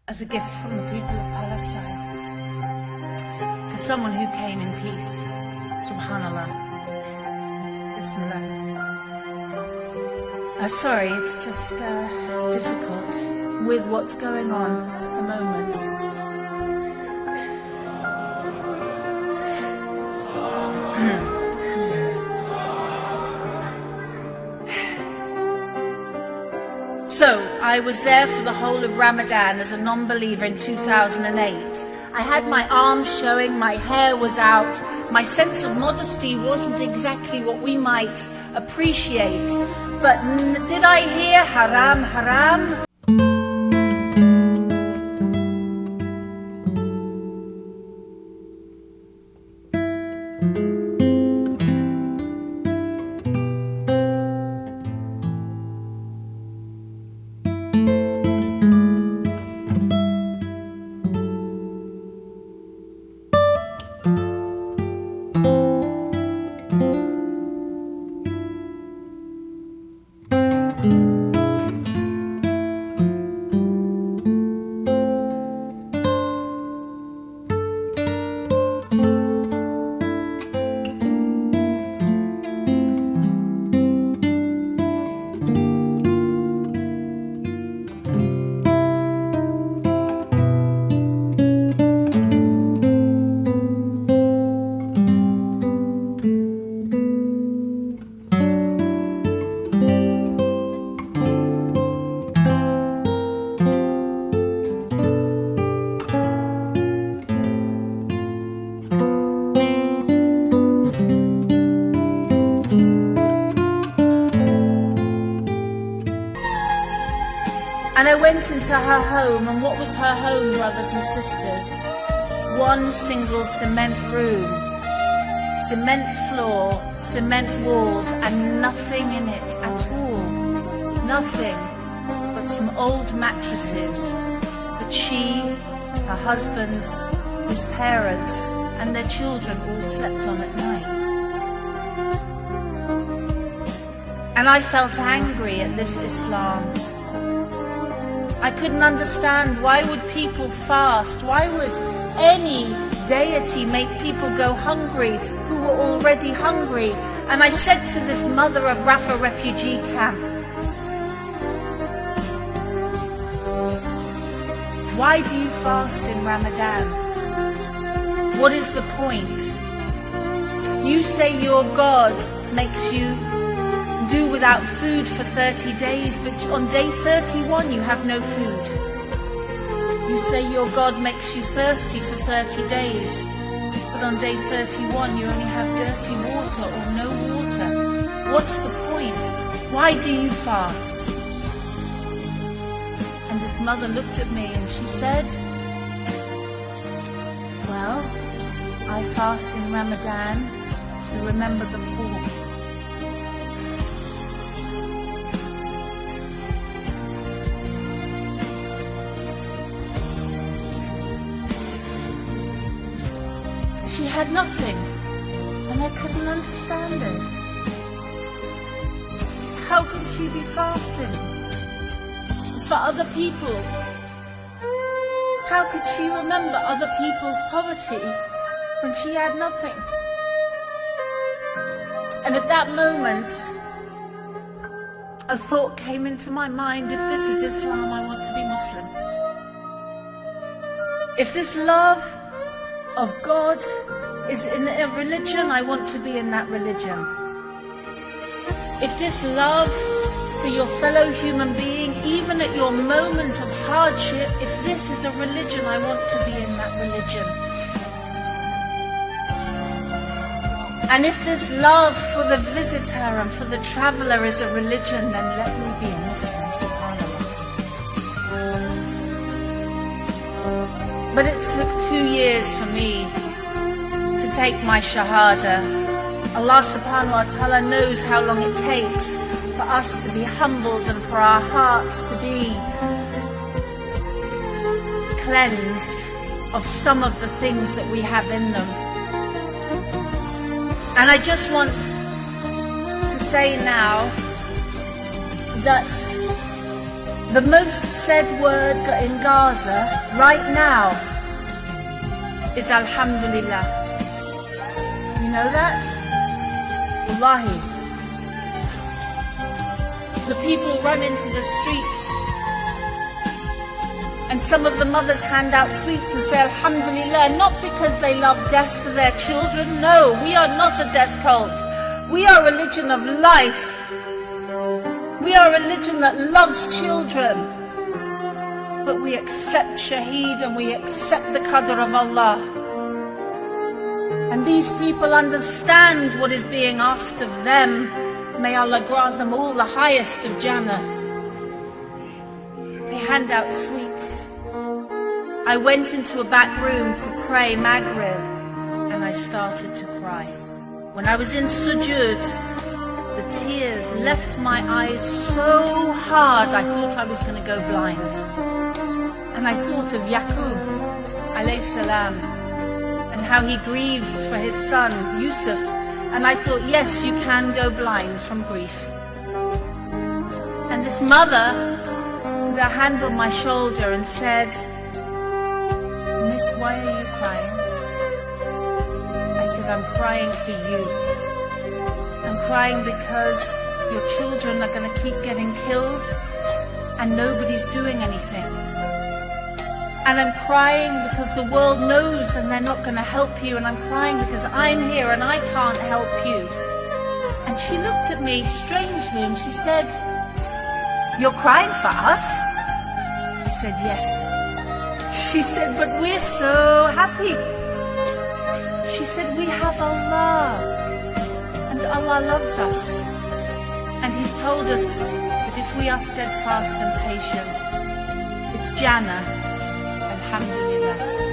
as a gift from the people of Palestine to someone who came in peace. Subhanallah. Bismillah. Sorry, it's just difficult with what's going on at the moment. So, I was there for the whole of Ramadan as a non-believer in 2008. I had my arms showing, my hair was out, my sense of modesty wasn't exactly what we might appreciate. But did I hear haram, haram? And I went into her home, and what was her home, brothers and sisters? One single cement room, cement floor, cement walls, and nothing in it at all. Nothing but some old mattresses that she, her husband, his parents, and their children all slept on at night. And I felt angry at this Islam. I couldn't understand, why would people fast? Why would any deity make people go hungry who were already hungry? And I said to this mother of Rafah refugee camp, why do you fast in Ramadan? What is the point? You say your God makes you do without food for 30 days, but on day 31 you have no food. You say your God makes you thirsty for 30 days, but on day 31 you only have dirty water or no water. What's the point? Why do you fast? And this mother looked at me and she said, well, I fast in Ramadan to remember the poor. She had nothing, and I couldn't understand it. How could she be fasting for other people? How could she remember other people's poverty when she had nothing? And at that moment, a thought came into my mind, if this is Islam, I want to be Muslim. If this love of God is in a religion, I want to be in that religion. If this love for your fellow human being, even at your moment of hardship, if this is a religion, I want to be in that religion. And if this love for the visitor and for the traveler is a religion, then let me be a Muslim, subhanAllah. But it took 2 years for me to take my shahada. Allah subhanahu wa ta'ala knows how long it takes for us to be humbled and for our hearts to be cleansed of some of the things that we have in them. And I just want to say now that The most said word in Gaza right now is Alhamdulillah. Do you know that? Wallahi. The people run into the streets, and some of the mothers hand out sweets and say Alhamdulillah, not because they love death for their children. No, we are not a death cult. We are a religion of life. We are a religion that loves children. But we accept shaheed and we accept the qadr of Allah. And these people understand what is being asked of them. May Allah grant them all the highest of Jannah. They hand out sweets. I went into a back room to pray Maghrib and I started to cry. When I was in sujood, the tears left my eyes so hard I thought I was going to go blind. And I thought of Yaqub alayhi salam and how he grieved for his son Yusuf. And I thought, yes, you can go blind from grief. And this mother put her hand on my shoulder and said, Miss, why are you crying? I said, I'm crying for you. I'm crying because your children are going to keep getting killed and nobody's doing anything. And I'm crying because the world knows and they're not going to help you. And I'm crying because I'm here and I can't help you. And she looked at me strangely and she said, you're crying for us? I said, yes. She said, but we're so happy. She said, we have Allah. And Allah loves us. And He's told us that if we are steadfast and patient, it's Jannah. Alhamdulillah.